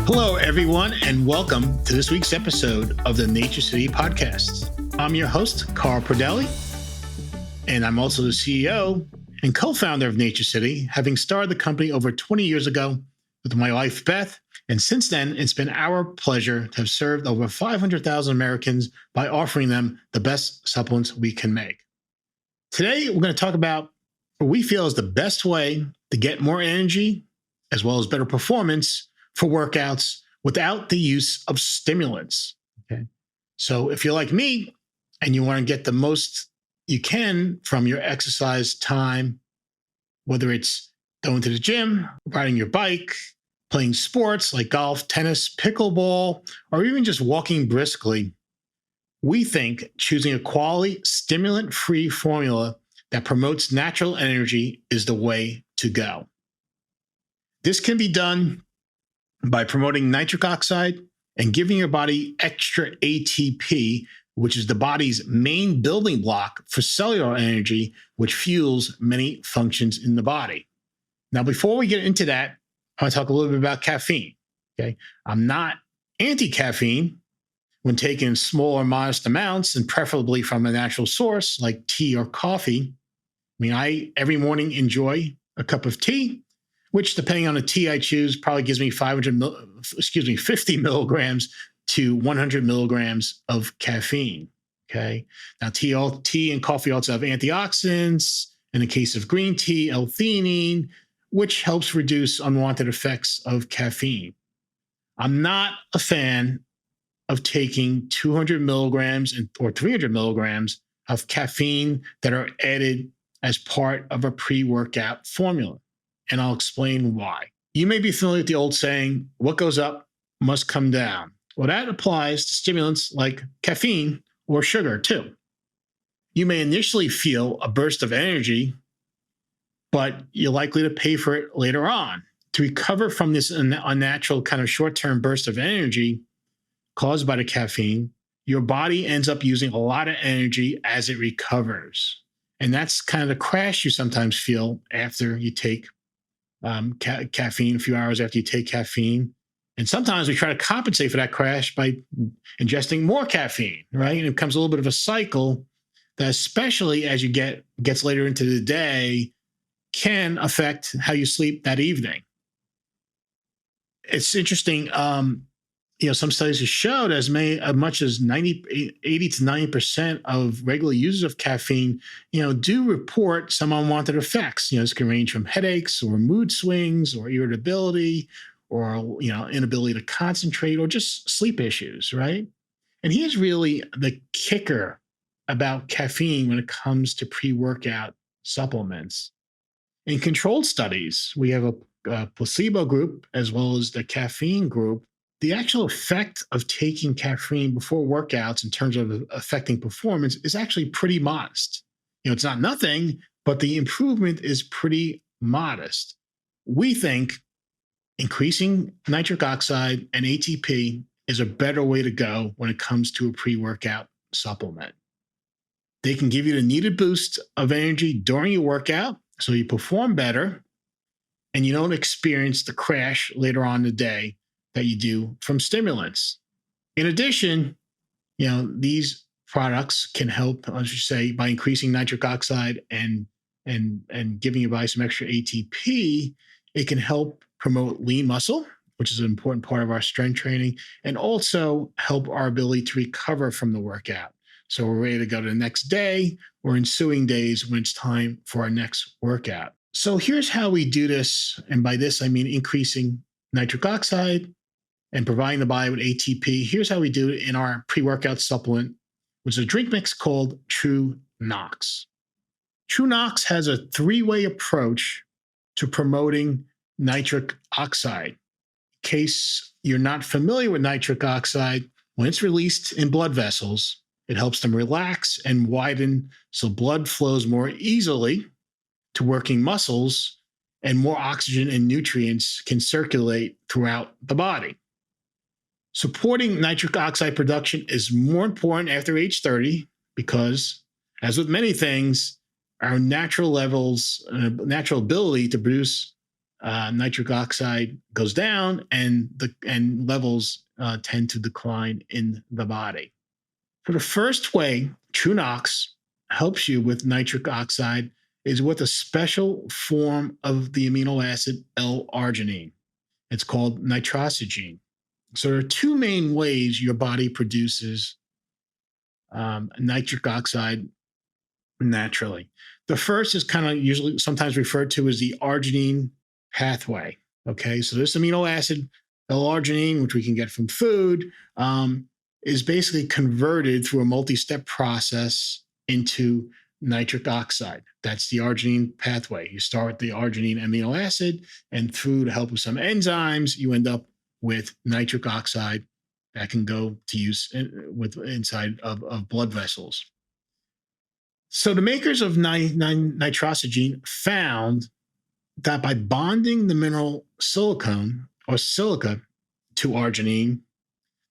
Hello, everyone, and welcome to this week's episode of the NatureCity Podcast. I'm your host, Carl Pradelli, and I'm also the CEO and co-founder of NatureCity, having started the company over 20 years ago with my wife, Beth. And since then, it's been our pleasure to have served over 500,000 Americans by offering them the best supplements we can make. Today, we're going to talk about what we feel is the best way to get more energy as well as better performance for workouts without the use of stimulants. Okay. So if you're like me and you want to get the most you can from your exercise time, whether it's going to the gym, riding your bike, playing sports like golf, tennis, pickleball, or even just walking briskly, we think choosing a quality stimulant-free formula that promotes natural energy is the way to go. This can be done by promoting nitric oxide and giving your body extra ATP, which is the body's main building block for cellular energy, which fuels many functions in the body. Now, before we get into that, I want to talk a little bit about caffeine. Okay, I'm not anti-caffeine when taken in small or modest amounts, and preferably from a natural source like tea or coffee. I every morning enjoy a cup of tea, which, depending on the tea I choose, probably gives me 50 milligrams to 100 milligrams of caffeine. Okay. Now, tea and coffee also have antioxidants. In the case of green tea, L-theanine, which helps reduce unwanted effects of caffeine. I'm not a fan of taking 200 milligrams or 300 milligrams of caffeine that are added as part of a pre-workout formula. And I'll explain why. You may be familiar with the old saying, what goes up must come down. Well, that applies to stimulants like caffeine or sugar too. You may initially feel a burst of energy, but you're likely to pay for it later on. To recover from this unnatural kind of short-term burst of energy caused by the caffeine, your body ends up using a lot of energy as it recovers. And that's kind of the crash you sometimes feel after you take caffeine, a few hours after you take caffeine. And sometimes we try to compensate for that crash by ingesting more caffeine, right? And it becomes a little bit of a cycle that, especially as you gets later into the day, can affect how you sleep that evening. It's interesting. Some studies have showed as much as 80 to 90% of regular users of caffeine, do report some unwanted effects. This can range from headaches or mood swings or irritability or, inability to concentrate or just sleep issues, right? And here's really the kicker about caffeine when it comes to pre-workout supplements. In controlled studies, we have a placebo group as well as the caffeine group. The actual effect of taking caffeine before workouts in terms of affecting performance is actually pretty modest. It's not nothing, but the improvement is pretty modest. We think increasing nitric oxide and ATP is a better way to go when it comes to a pre-workout supplement. They can give you the needed boost of energy during your workout so you perform better and you don't experience the crash later on in the day that you do from stimulants. In addition, these products can help, as you say, by increasing nitric oxide and giving your body some extra ATP. It can help promote lean muscle, which is an important part of our strength training, and also help our ability to recover from the workout. So we're ready to go to the next day or ensuing days when it's time for our next workout. So here's how we do this. And by this, I mean increasing nitric oxide and providing the body with ATP. Here's how we do it in our pre-workout supplement, which is a drink mix called TrueNOx. TrueNOx has a three-way approach to promoting nitric oxide. In case you're not familiar with nitric oxide, when it's released in blood vessels, it helps them relax and widen so blood flows more easily to working muscles and more oxygen and nutrients can circulate throughout the body. Supporting nitric oxide production is more important after age 30 because, as with many things, our natural levels, natural ability to produce nitric oxide goes down and levels tend to decline in the body. For the first way, TrueNOx helps you with nitric oxide is with a special form of the amino acid L-arginine. It's called Nitrosigene. So there are two main ways your body produces nitric oxide naturally. The first is kind of usually sometimes referred to as the arginine pathway. Okay, so this amino acid L-arginine, which we can get from food, is basically converted through a multi-step process into nitric oxide. That's the arginine pathway. You start with the arginine amino acid, and through the help of some enzymes, you end up with nitric oxide that can go to use inside of blood vessels. So the makers of Nitrosigene found that by bonding the mineral silicone or silica to arginine,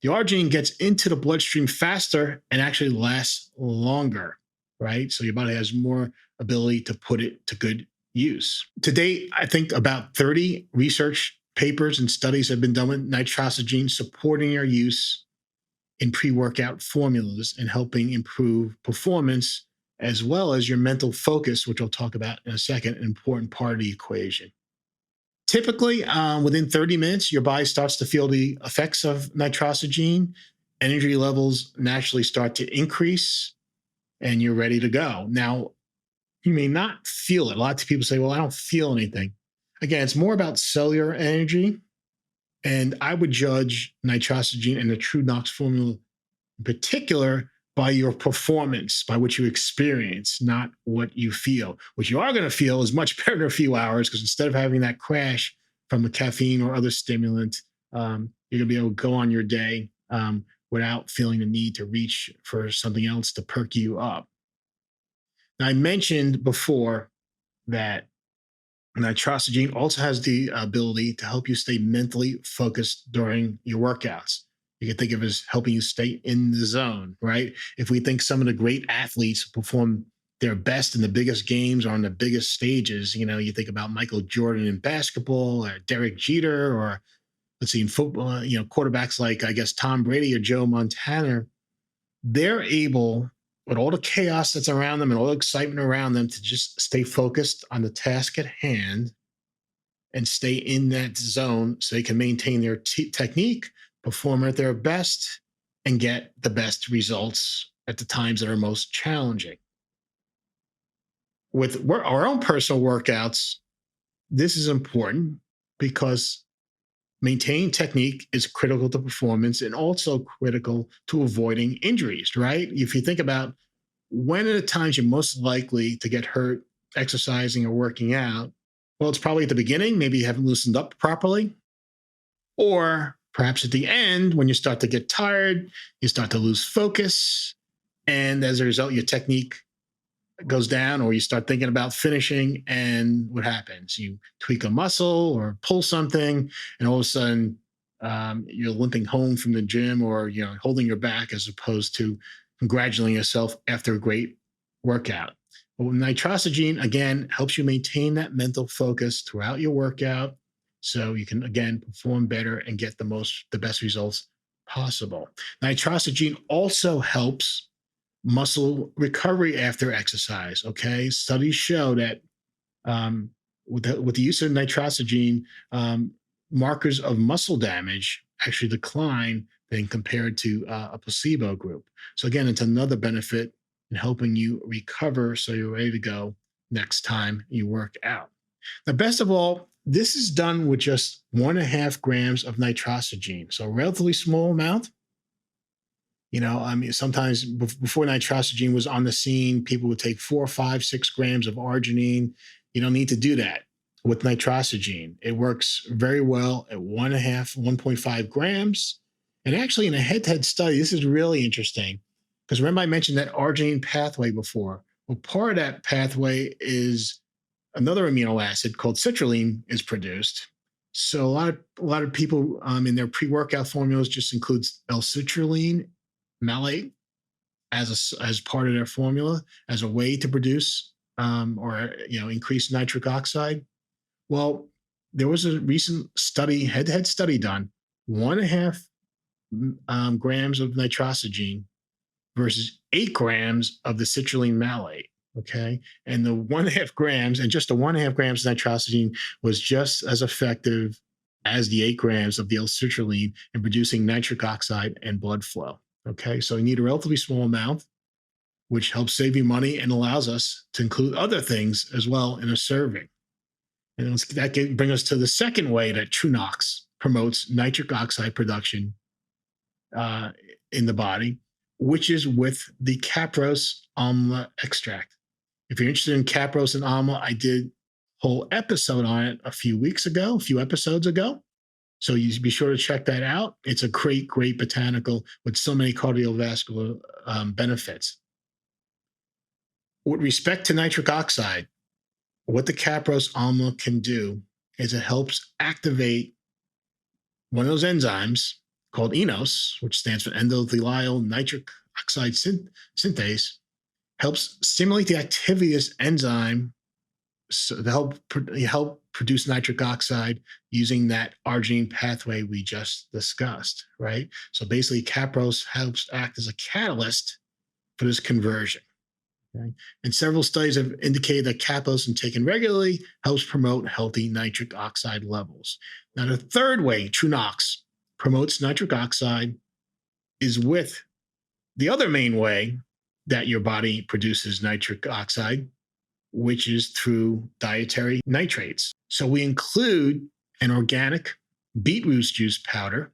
the arginine gets into the bloodstream faster and actually lasts longer, right? So your body has more ability to put it to good use. To date, I think about 30 research papers and studies have been done with Nitrosigene supporting your use in pre-workout formulas and helping improve performance as well as your mental focus, which I'll talk about in a second, an important part of the equation. Typically, within 30 minutes, your body starts to feel the effects of Nitrosigene. Energy levels naturally start to increase, and you're ready to go. Now, you may not feel it. A lot of people say, well, I don't feel anything. Again, it's more about cellular energy, and I would judge Nitrosigene and the TrueNOx formula in particular by your performance, by what you experience, not what you feel. What you are going to feel is much better in a few hours because instead of having that crash from the caffeine or other stimulant, you're going to be able to go on your day without feeling the need to reach for something else to perk you up. Now, I mentioned before that Nitrosigene also has the ability to help you stay mentally focused during your workouts. You can think of it as helping you stay in the zone, right? If we think some of the great athletes perform their best in the biggest games or on the biggest stages, you think about Michael Jordan in basketball or Derek Jeter or let's see, in football, quarterbacks like, I guess, Tom Brady or Joe Montana, they're able, with all the chaos that's around them and all the excitement around them, to just stay focused on the task at hand and stay in that zone so they can maintain their technique, perform at their best, and get the best results at the times that are most challenging. With our own personal workouts, this is important because maintaining technique is critical to performance and also critical to avoiding injuries, right? If you think about when are the times you're most likely to get hurt exercising or working out, well, it's probably at the beginning, maybe you haven't loosened up properly, or perhaps at the end when you start to get tired, you start to lose focus, and as a result, your technique goes down, or you start thinking about finishing, and what happens? You tweak a muscle or pull something, and all of a sudden you're limping home from the gym, or holding your back as opposed to congratulating yourself after a great workout. But with Nitrosigene, again, helps you maintain that mental focus throughout your workout, so you can again perform better and get the best results possible. Nitrosigene also helps muscle recovery after exercise. Okay, studies show that with the use of Nitrosigene, markers of muscle damage actually decline than compared to a placebo group. So again, it's another benefit in helping you recover so you're ready to go next time you work out. Now, best of all, this is done with just 1.5 grams of Nitrosigene, so a relatively small amount. Sometimes before Nitrosigene was on the scene, people would take 4, 5, 6 grams of arginine. You don't need to do that with Nitrosigene. It works very well at 1.5 grams. And actually, in a head-to-head study, this is really interesting because remember I mentioned that arginine pathway before. Well, part of that pathway is another amino acid called citrulline is produced. So a lot of people in their pre-workout formulas just includes L-citrulline malate as part of their formula as a way to produce or increase nitric oxide. Well, there was a recent study, head-to-head study done, 1.5 grams of nitrosigene versus 8 grams of the citrulline malate. Okay. And the 1.5 grams and just the 1.5 grams of nitrosigene was just as effective as the 8 grams of the L-citrulline in producing nitric oxide and blood flow. Okay. So you need a relatively small amount, which helps save you money and allows us to include other things as well in a serving. And that brings us to the second way that TrueNOx promotes nitric oxide production in the body, which is with the Caprose amla extract. If you're interested in Caprose and amla, I did a whole episode on it a few episodes ago. So you be sure to check that out. It's a great botanical with so many cardiovascular benefits. With respect to nitric oxide, what the Caprose amla can do is it helps activate one of those enzymes called eNOS, which stands for endothelial nitric oxide synthase, helps stimulate the activity of this enzyme to help produce nitric oxide using that arginine pathway we just discussed, right? So basically, Caprose helps act as a catalyst for this conversion. Okay? And several studies have indicated that Caprose, when taken regularly, helps promote healthy nitric oxide levels. Now, the third way TrueNOx promotes nitric oxide is with the other main way that your body produces nitric oxide, which is through dietary nitrates. So we include an organic beetroot juice powder,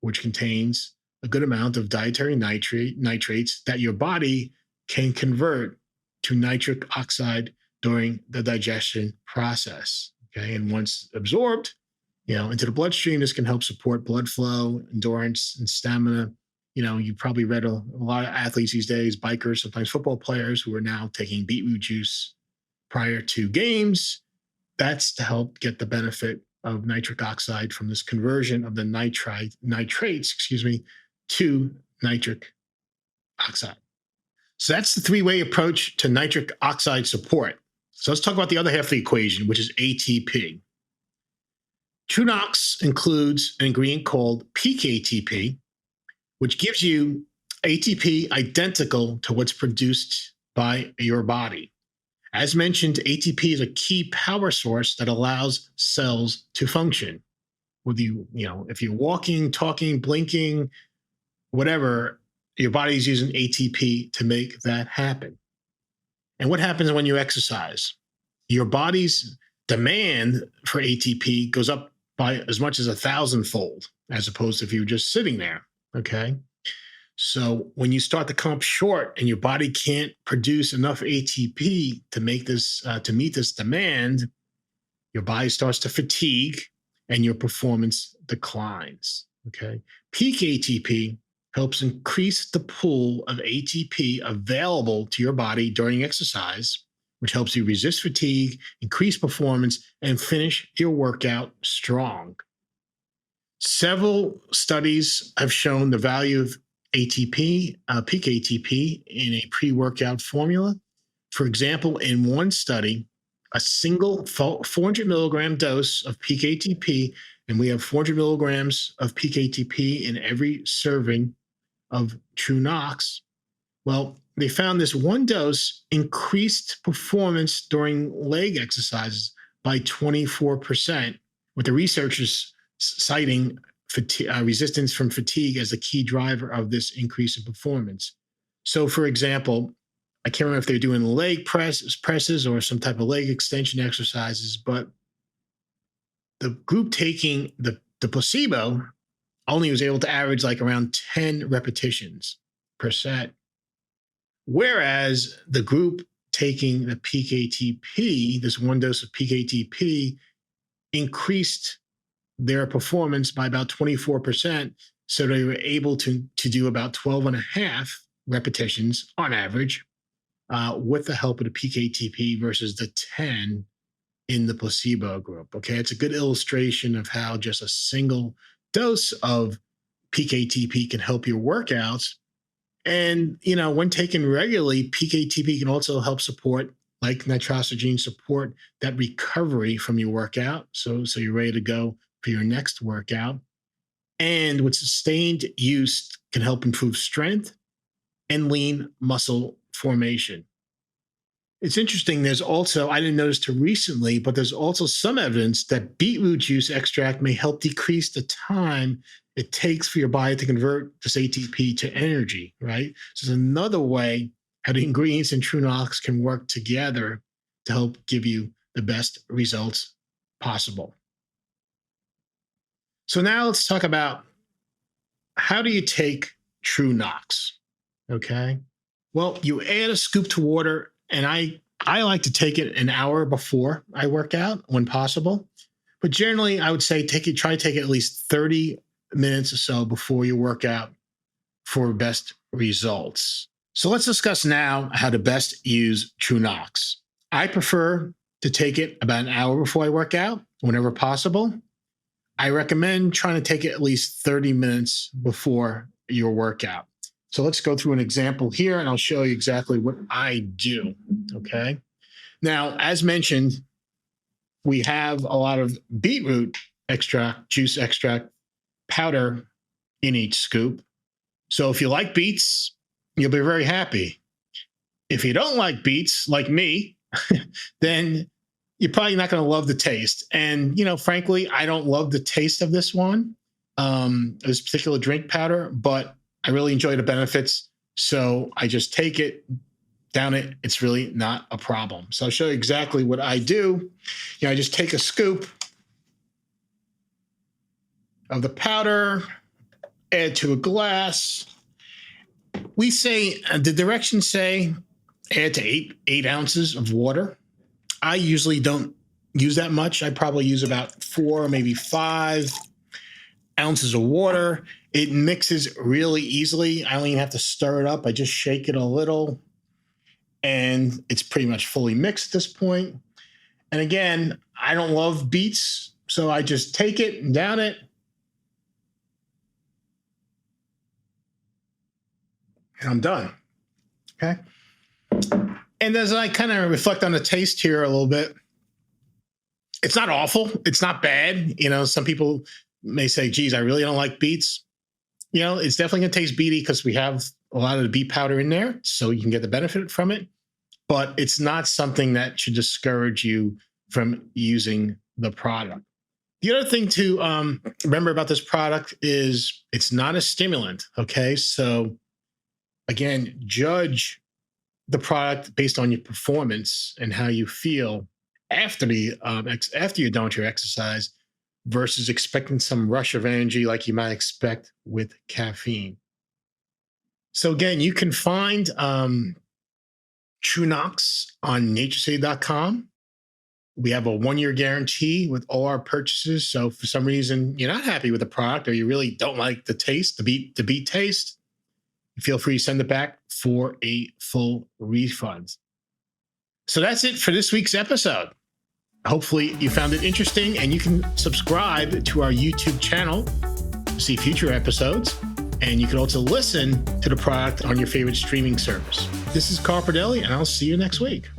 which contains a good amount of dietary nitrates that your body can convert to nitric oxide during the digestion process. Okay, and once absorbed, into the bloodstream, this can help support blood flow, endurance, and stamina. You probably read a lot of athletes these days, bikers, sometimes football players, who are now taking beetroot juice prior to games. That's to help get the benefit of nitric oxide from this conversion of the nitrates, to nitric oxide. So that's the three-way approach to nitric oxide support. So let's talk about the other half of the equation, which is ATP. TrueNOx includes an ingredient called peak ATP, which gives you ATP identical to what's produced by your body. As mentioned, ATP is a key power source that allows cells to function. Whether if you're walking, talking, blinking, whatever, your body's using ATP to make that happen. And what happens when you exercise? Your body's demand for ATP goes up by as much as 1,000-fold, as opposed to if you were just sitting there, okay? So when you start to come up short and your body can't produce enough ATP to make this, to meet this demand, your body starts to fatigue and your performance declines, okay? Peak ATP helps increase the pool of ATP available to your body during exercise, which helps you resist fatigue, increase performance, and finish your workout strong. Several studies have shown the value of ATP, peak ATP, in a pre-workout formula. For example, in one study, a single 400 milligram dose of peak ATP, and we have 400 milligrams of peak ATP in every serving of TrueNOx. Well, they found this one dose increased performance during leg exercises by 24%, with the researchers citing resistance from fatigue as a key driver of this increase in performance. So, for example, I can't remember if they're doing leg presses or some type of leg extension exercises, but the group taking the placebo only was able to average like around 10 repetitions per set. Whereas the group taking the peak ATP, this one dose of peak ATP, increased their performance by about 24%. So they were able to do about 12 and a half repetitions on average with the help of the peak ATP versus the 10 in the placebo group. Okay, it's a good illustration of how just a single dose of peak ATP can help your workouts. And, when taken regularly, peak ATP can also help support like Nitrosigene, support that recovery from your workout. So you're ready to go for your next workout. And with sustained use can help improve strength and lean muscle formation. It's interesting. There's also, I didn't notice till recently, but there's also some evidence that beetroot juice extract may help decrease the time it takes for your body to convert this ATP to energy, right? So it's another way how the ingredients in TrueNOx can work together to help give you the best results possible. So now let's talk about how do you take TrueNOx, okay? Well, you add a scoop to water, and I like to take it an hour before I work out when possible. But generally, I would say try to take it at least 30 minutes or so before you work out for best results. So let's discuss now how to best use TrueNOx. I prefer to take it about an hour before I work out, whenever possible. I recommend trying to take it at least 30 minutes before your workout. So let's go through an example here, and I'll show you exactly what I do, okay? Now, as mentioned, we have a lot of beetroot extract, juice extract, powder in each scoop. So if you like beets, you'll be very happy. If you don't like beets, like me, then you're probably not going to love the taste. And, frankly, I don't love the taste of this one, this particular drink powder, but I really enjoy the benefits. So I just take it, down it. It's really not a problem. So I'll show you exactly what I do. I just take a scoop of the powder, add to a glass. We say, the directions say, add to 8 ounces of water. I usually don't use that much. I probably use about 4, maybe 5 ounces of water. It mixes really easily. I don't even have to stir it up. I just shake it a little, and it's pretty much fully mixed at this point. And again, I don't love beets, so I just take it and down it. And I'm done, okay? And as I kind of reflect on the taste here a little bit, it's not awful. It's not bad. Some people may say, geez, I really don't like beets. It's definitely going to taste beety because we have a lot of the beet powder in there, so you can get the benefit from it. But it's not something that should discourage you from using the product. The other thing to remember about this product is it's not a stimulant, okay? So again, judge the product based on your performance and how you feel after you're done with your exercise versus expecting some rush of energy like you might expect with caffeine. So again, you can find TrueNOx on NatureCity.com. We have a 1-year guarantee with all our purchases. So if for some reason you're not happy with the product or you really don't like the taste, the beet taste, feel free to send it back for a full refund. So that's it for this week's episode. Hopefully you found it interesting, and you can subscribe to our YouTube channel to see future episodes. And you can also listen to the product on your favorite streaming service. This is Pradelli, and I'll see you next week.